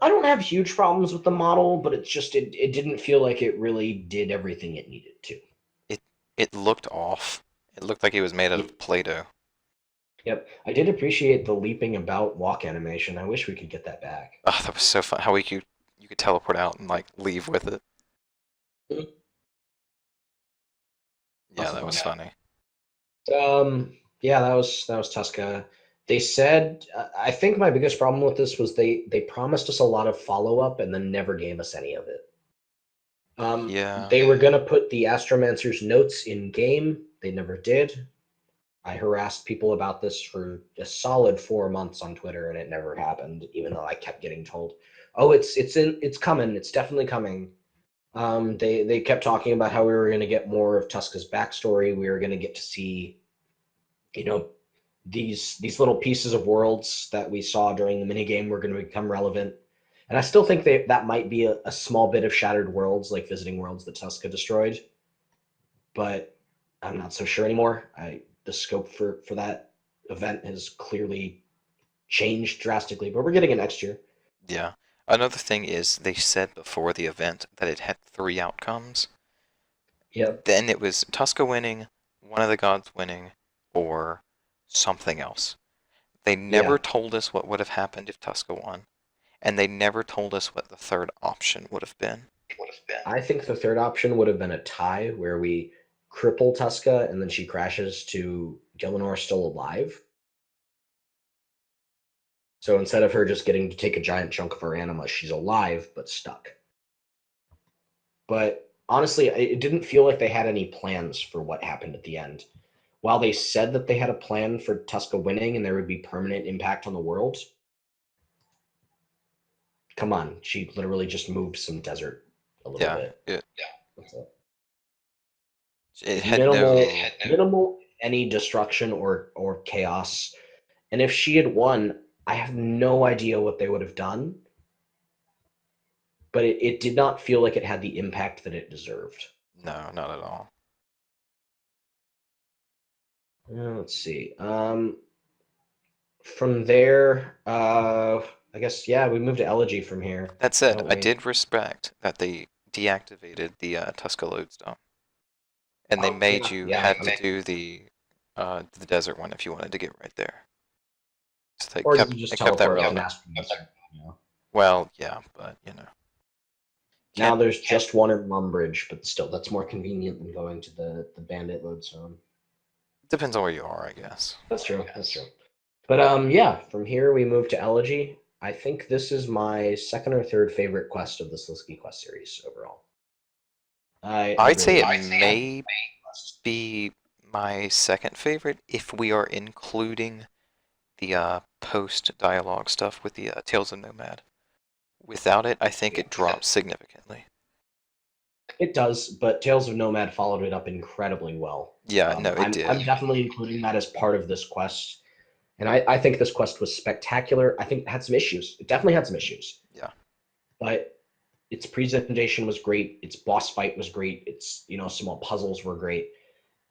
I don't have huge problems with the model, but it's just it didn't feel like it really did everything it needed to. It it looked off. It looked like it was made out Yep. of Play-Doh. Yep. I did appreciate the leaping about walk animation. I wish we could get that back. Oh, that was so fun. How you could teleport out and like leave with it. Mhm. Yeah, Lots of that fun. was funny. Yeah, that was Tuska. They said I think my biggest problem with this was they promised us a lot of follow up and then never gave us any of it. Yeah. They were gonna put the Astromancer's notes in game. They never did. I harassed people about this for a solid 4 months on Twitter, and it never happened. Even though I kept getting told, "Oh, it's coming. It's definitely coming." They kept talking about how we were going to get more of Tuska's backstory. We were going to get to see, you know, these little pieces of worlds that we saw during the minigame were going to become relevant. And I still think that might be a small bit of Shattered Worlds, like visiting worlds that Tuska destroyed, but I'm not so sure anymore. The scope for that event has clearly changed drastically, but we're getting it next year. Yeah. Another thing is they said before the event that it had three outcomes. Yep. Then it was Tuska winning, one of the gods winning, or something else. They never Yeah. told us what would have happened if Tuska won, and they never told us what the third option would have been. I think the third option would have been a tie where we cripple Tuska and then she crashes to Gillinor still alive. So instead of her just getting to take a giant chunk of her anima, she's alive but stuck. But honestly, it didn't feel like they had any plans for what happened at the end. While they said that they had a plan for Tuska winning and there would be permanent impact on the world, come on, she literally just moved some desert a little Yeah, bit. it That's it. it had Minimal, no. minimal any destruction or chaos. And if she had won, I have no idea what they would have done, but it did not feel like it had the impact that it deserved. No, not at all. Let's see. From there, I guess yeah, we moved to Elegy from here, That said, don't I we? did respect that they deactivated the Tuska Lodestone, and they Oh made yeah, you yeah. had to do the desert one if you wanted to get right there. So they Or you kept can just they kept that teleport up to relevant. Master. You know. Well, yeah, but Now can't. there's just one in Lumbridge, but still, that's more convenient than going to the Bandit Lodestone. Depends on where you are, I guess. That's true. That's true. But yeah, from here we move to Elegy. I think this is my second or third favorite quest of the Sliske quest series overall. I I'd say really it like may be my second favorite if we are including the post dialogue stuff with the Tales of Nomad. Without it, I think it drops significantly. it does, but Tales of Nomad followed it up incredibly well. Yeah, no, it I'm did. definitely including that as part of this quest, and I think this quest was spectacular. I think it had some issues. It definitely had some issues, Yeah, but its presentation was great. Its boss fight was great. Its small puzzles were great,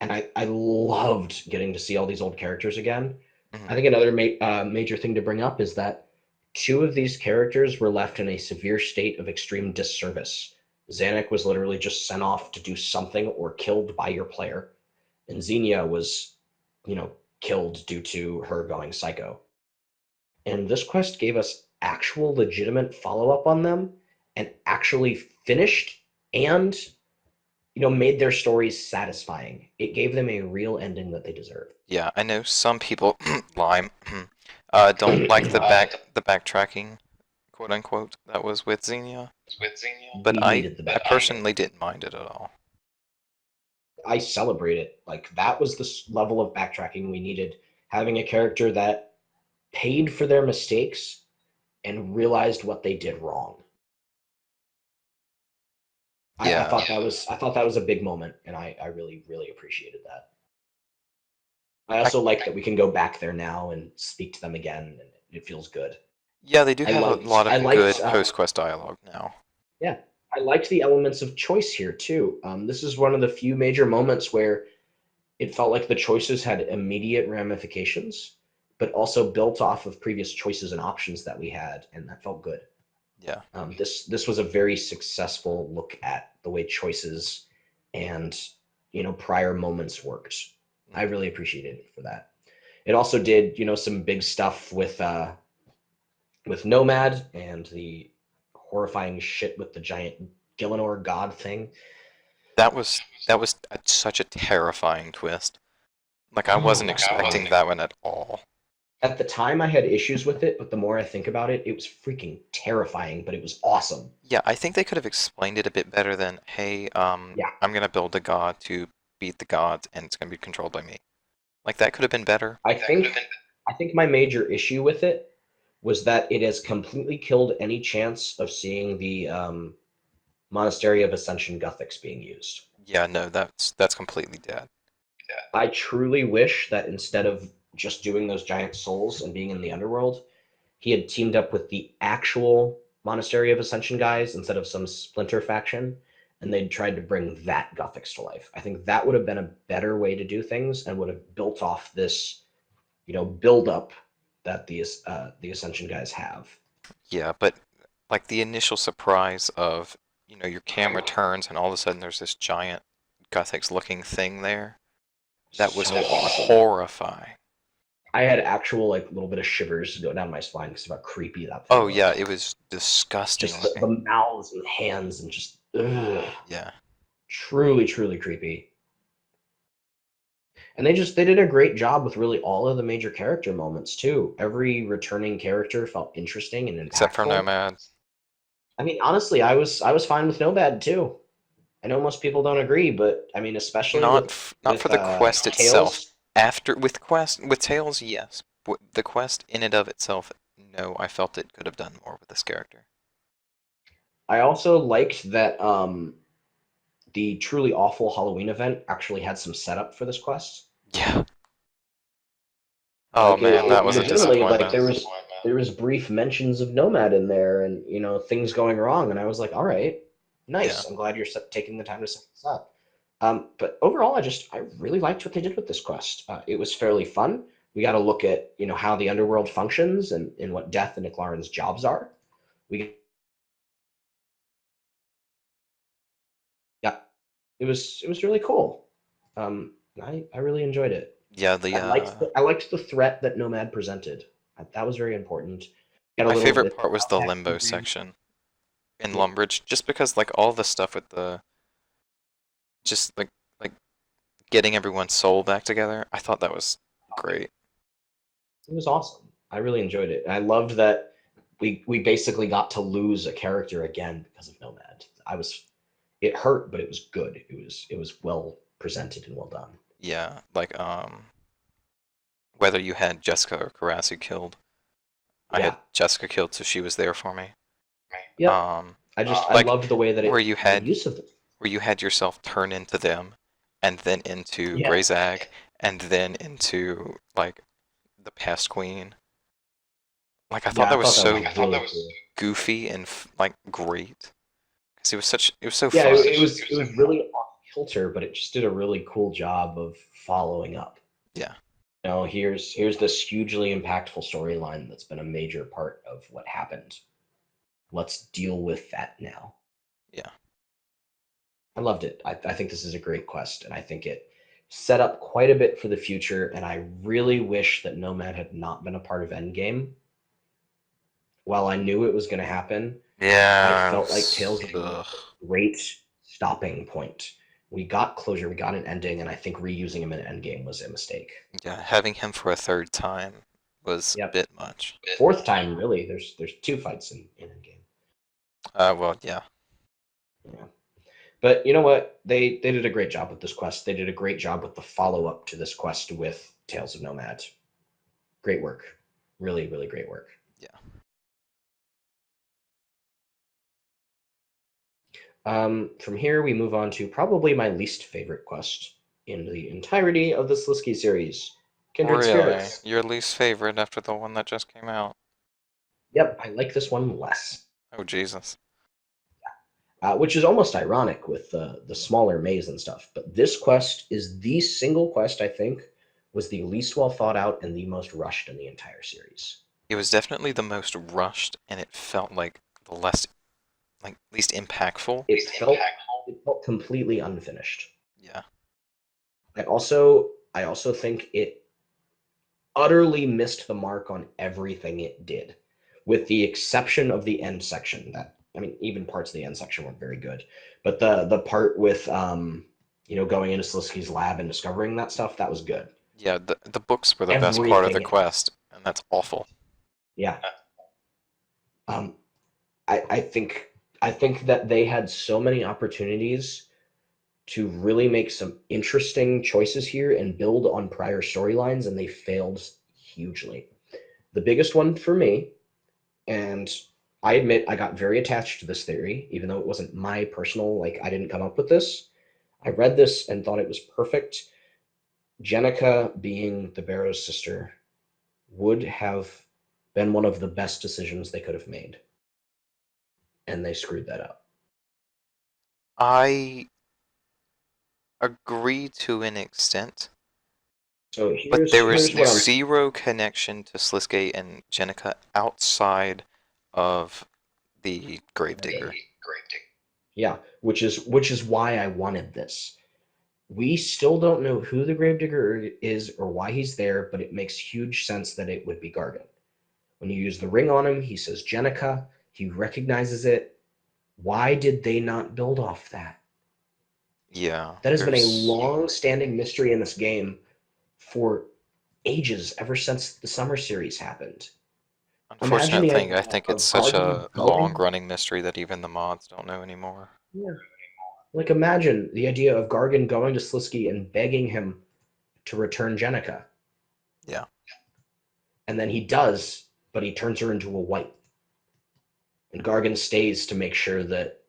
and I loved getting to see all these old characters again. hmm I think another major thing to bring up is that two of these characters were left in a severe state of extreme disservice. Zanuck was literally just sent off to do something or killed by your player, and Xenia was, you know, killed due to her going psycho. And this quest gave us actual legitimate follow up on them and actually finished and made their stories satisfying. It gave them a real ending that they deserved. Yeah, I know some people lime don't like the backtracking, quote unquote, that was with Xenia, but We needed the I backtracking. personally didn't mind it at all. I celebrate it. Like that was the level of backtracking we needed. Having a character that paid for their mistakes and realized what they did wrong. I Yeah, thought that was a big moment, and I really really appreciated that. I I also like that we can go back there now and speak to them again, and it feels good. yeah, they do I have a liked lot I of liked good post-quest dialogue now. yeah, I liked the elements of choice here too. This is one of the few major moments where it felt like the choices had immediate ramifications, but also built off of previous choices and options that we had, and that felt good. Yeah. This was a very successful look at the way choices and prior moments worked. I Mhm. really appreciated it for that. It also did some big stuff with Nomad and the horrifying shit with the giant Gillinor god thing. Such a terrifying twist. Like I Oh wasn't my god. expecting that one at all. At the time, I had issues with it, but the more I think about it, it was freaking terrifying, but it was awesome. Yeah, I think they could have explained it a bit better than, hey, Yeah, I'm gonna build a god to beat the gods and it's gonna be controlled by me. Like that could have been better. I think my major issue with it was that it has completely killed any chance of seeing the Monastery of Ascension Gothics being used. Yeah, no, that's completely dead. I truly wish that instead of just doing those giant souls and being in the underworld, he had teamed up with the actual Monastery of Ascension guys instead of some splinter faction, and they'd tried to bring that Gothics to life. I think that would have been a better way to do things and would have built off this, build up that the Ascension guys have. Yeah, but like the initial surprise of, your camera turns and all of a sudden there's this giant Gothics looking thing there. That was So awesome. horrifying. I had actual like little bit of shivers go down my spine because of how creepy that thing Oh yeah, looked. it was disgusting Just the looking. mouths and hands and just Yeah. truly, truly creepy. And they did a great job with really all of the major character moments too. Every returning character felt interesting and Except for impactful. Nomad. I mean, honestly, I was fine with Nomad too. I know most people don't agree, but I mean, especially Not for with the quest itself. Tails. After with Tails, yes. The quest in and of itself, no, I felt it could have done more with this character. I also liked that the truly awful Halloween event actually had some setup for this quest. Yeah. Oh Like man, that it was a legitimately, like disappointment. there was brief mentions of Nomad in there, and things going wrong, and I was like, all right, Yeah. nice. I'm glad you're taking the time to set this up. But overall, I really liked what they did with this quest. It was fairly fun. We got to look at how the underworld functions and what Death and McLaren's jobs are. We got it was really cool. I really enjoyed it. Yeah, the I liked the threat that Nomad presented. That was very important. Got a my little favorite bit part was the of limbo backstory. section in Yep. Lumbridge, just because like all the stuff with the just like getting everyone's soul back together, I thought that was great. It was awesome. I really enjoyed it. I loved that we basically got to lose a character again because of Nomad. It hurt, but it was good. It was well presented and well done. Yeah, like whether you had Jessica or Karasi killed. I had Yeah. Jessica killed, so she was there for me. Yep. Um, I like loved the way that where it you made had use of them. yourself turn into them, and then into Yeah. Greyzag, and then into like the Past Queen. Like I thought Yeah, that I was thought that was so really cool. goofy and like great because it was so Yeah, fun. it was really off kilter, but it just did a really cool job of following up. Yeah, Here's this hugely impactful storyline that's been a major part of what happened. Let's deal with that now. yeah. I loved it. I think this is a great quest, and I think it set up quite a bit for the future. And I really wish that Nomad had not been a part of Endgame. While I knew it was going to happen, I Yeah. felt like Tales of Nomad Ugh. was a great stopping point. We got closure, we got an ending, and I think reusing him in Endgame was a mistake. Yeah, having him for a third time was a Yep. bit much. Fourth time, really. There's two fights in Endgame. Well, yeah. Yeah. But you know what? They did a great job with this quest. They did a great job with the follow up to this quest with Tales of Nomad. Great work. Really, really great work. Yeah. From here, we move on to probably my least favorite quest in the entirety of the Sliske series, Kindred Really? Spirits. Your least favorite after the one that just came out? Yep, I like this one less, Oh, Jesus. which is almost ironic with the smaller maze and stuff. But this quest is the single quest I think was the least well thought out and the most rushed in the entire series. It was definitely the most rushed, and it felt like the least impactful. It felt completely unfinished. Yeah. I also think it utterly missed the mark on everything it did, with the exception of the end section. That I mean, even parts of the end section weren't very good, but the part with going into Sliske's lab and discovering that stuff, that was good. Yeah, the books were the best part of the Everything else, quest, and that's awful. yeah. Um, I think that they had so many opportunities to really make some interesting choices here and build on prior storylines, and they failed hugely. The biggest one for me, and I admit I got very attached to this theory, even though it wasn't my personal, like, I didn't come up with this. I read this and thought it was perfect. Jenica being the Barrow's sister would have been one of the best decisions they could have made, and they screwed that up. I agree to an extent, So but here's there is here's what I'm zero connection to Sliske and Jenica outside of the Gravedigger. yeah, which is why I wanted this. We still don't know who the Gravedigger is or why he's there, but it makes huge sense that it would be Gargan. When you use the ring on him, he says Jenica. He recognizes it. Why did they not build off that? Yeah, That has been a there's long-standing mystery in this game for ages, ever since the summer series happened. Imagine unfortunate the thing. I idea think it's of such Gargan a going. long-running mystery that even the mods don't know anymore. Yeah. Like, imagine the idea of Gargan going to Sliske and begging him to return Jenica. Yeah, And then he does, but he turns her into a white. And Gargan stays to make sure that,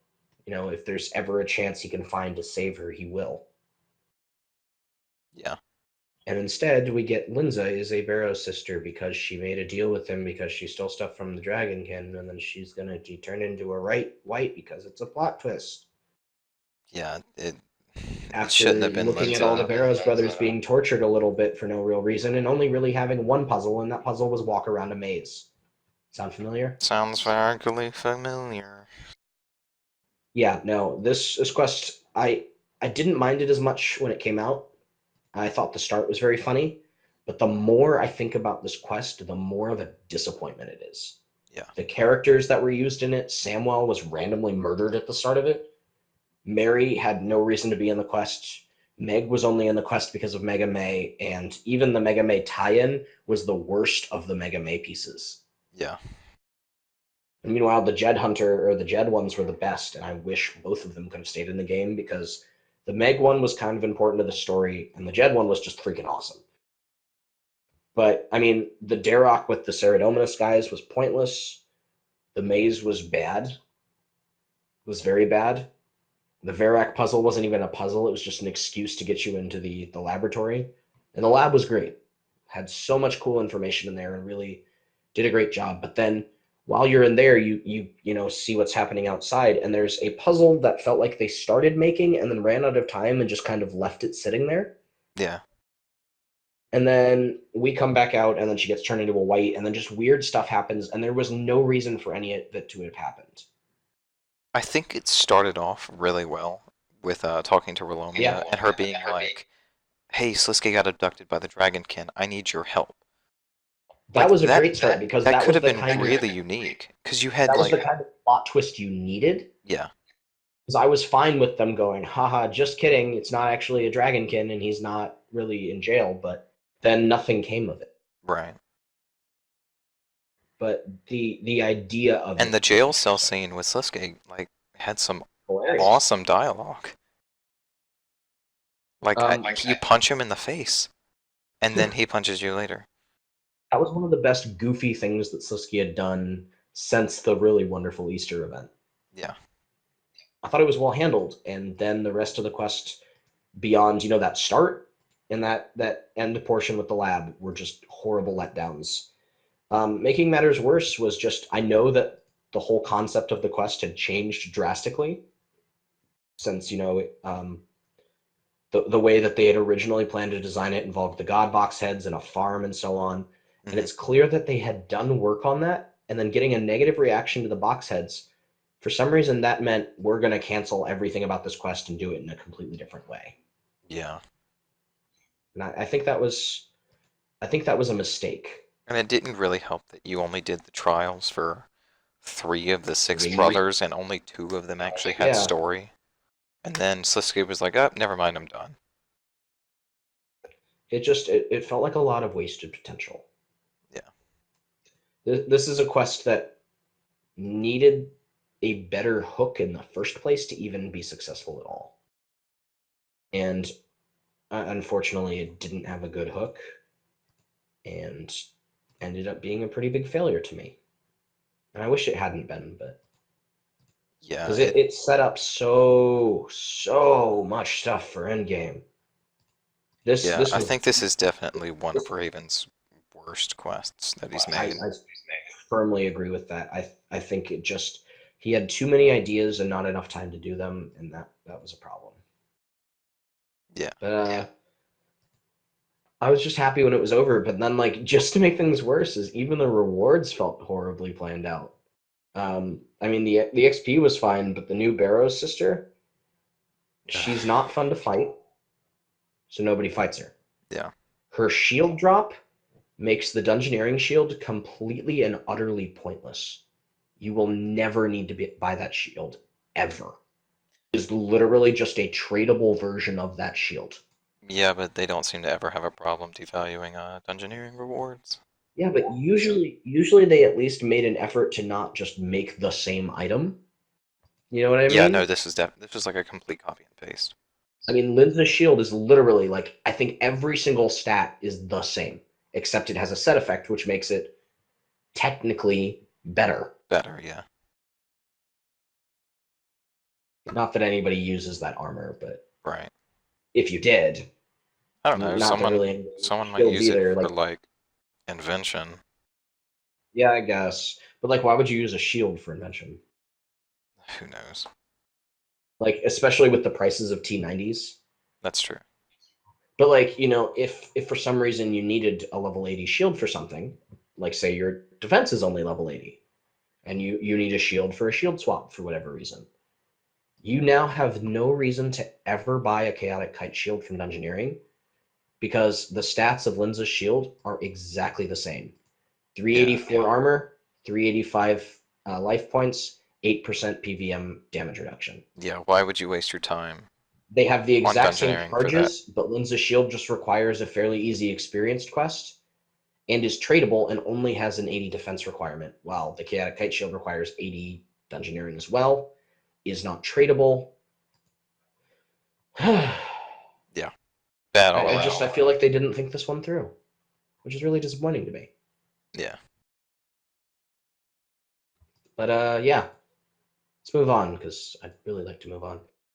if there's ever a chance he can find to save her, he will. yeah, And instead, we get Linza is a Barrow's sister because she made a deal with him because she stole stuff from the Dragonkin, and then she's gonna be turned into a right white because it's a plot twist. yeah. It shouldn't After have been looking at all the Linza. Barrows brothers being tortured a little bit for no real reason and only really having one puzzle, and that puzzle was walk around a maze. Sound familiar? Sounds vaguely familiar. Yeah, no. This quest, I didn't mind it as much when it came out. I thought the start was very funny, but the more I think about this quest, the more of a disappointment it is. Yeah, The characters that were used in it, Samwell was randomly murdered at the start of it. Mary had no reason to be in the quest. Meg was only in the quest because of Mega May, and even the Mega May tie-in was the worst of the Mega May pieces. yeah, And meanwhile, the Jed Hunter or the Jed ones were the best, and I wish both of them could have stayed in the game because the Meg one was kind of important to the story, and the Jed one was just freaking awesome. But I mean, the Darrock with the Ceridominus guys was pointless. The maze was bad, was very bad. The Verac puzzle wasn't even a puzzle; it was just an excuse to get you into the laboratory. And the lab was great; had so much cool information in there, and really did a great job. But then, while you're in there, you see what's happening outside, and there's a puzzle that felt like they started making and then ran out of time and just kind of left it sitting there. yeah. And then we come back out, and then she gets turned into a white, and then just weird stuff happens, and there was no reason for any of that to have happened. I think it started off really well with talking to Yeah, Rolomia and her being like, "Hey, Sliske got abducted by the Dragonkin. I need your help." That Like was a great start because that could have been really unique because you had that was like the kind of plot twist you needed. yeah, Because I was fine with them going, haha, just kidding, it's not actually a dragonkin and he's not really in jail, but then nothing came of it. right. But the idea of And the it was jail cell interesting. scene with Sliske like had some Hilarious. awesome dialogue. Like you punch him in the face, and then he punches you later. That was one of the best goofy things that Sliske had done since the really wonderful Easter event. Yeah, I thought it was well handled, and then the rest of the quest beyond, that start and that end portion with the lab were just horrible letdowns. Making matters worse was just I know that the whole concept of the quest had changed drastically since the way that they had originally planned to design it involved the god box heads and a farm and so on. And hmm it's clear that they had done work on that, and then getting a negative reaction to the box heads. For some reason, that meant we're going to cancel everything about this quest and do it in a completely different way. yeah. And I think that was a mistake. And it didn't really help that you only did the trials for three of the six Three. brothers, and only two of them actually had Yeah, story. And then Sliske was like, "Oh, never mind, I'm done." it felt like a lot of wasted potential. Yeah, This is a quest that needed a better hook in the first place to even be successful at all. And unfortunately, it didn't have a good hook and ended up being a pretty big failure to me. And I wish it hadn't been, but yeah. because it set up so much stuff for Endgame. This Yeah. this I was think this is definitely one of Raven's worst quests that he's made. I firmly agree with that. I think he had too many ideas and not enough time to do them, and that was a problem. Yeah, But I was just happy when it was over. But then, like, just to make things worse, is even the rewards felt horribly planned out. I mean, the XP was fine, but the new Barrows sister, she's not fun to fight, so nobody fights her. yeah, Her shield drop makes the Dungeoneering shield completely and utterly pointless. You will never need to buy that shield, ever. It is literally just a tradable version of that shield. yeah. But they don't seem to ever have a problem devaluing dungeoneering rewards. Yeah, but usually they at least made an effort to not just make the same item. You know what I Yeah, no, mean? this was like a complete copy and paste. I mean, Linza's shield is literally like I think every single stat is the same, except it has a set effect, which makes it technically better. Better, yeah. Not that anybody uses that armor, but Right. if you did, I don't know. not that really anybody uses Someone might shields use it either. for Like, like invention. yeah, I guess, but like, why would you use a shield for invention? Who knows? Like, especially with the prices of T90s. That's true. But like, if for some reason you needed a level 80 shield for something, like say your defense is only level 80, and you need a shield for a shield swap for whatever reason, you now have no reason to ever buy a chaotic kite shield from Dungeoneering because the stats of Linza's shield are exactly the same. Yeah. 384 armor, 385 life points, 8% PVM damage reduction. Yeah, why would you waste your time They have the on exact same dungeoneering for that? charges, but Linza's shield just requires a fairly easy experienced quest and is tradable and only has an 80 defense requirement, while the Chaotic Kite Shield requires 80 Dungeoneering as well, is not tradable. I Yeah. Bad all I around. feel like they didn't think this one through, which is really disappointing to me. Yeah. But yeah, let's move on because I'd really like to move on.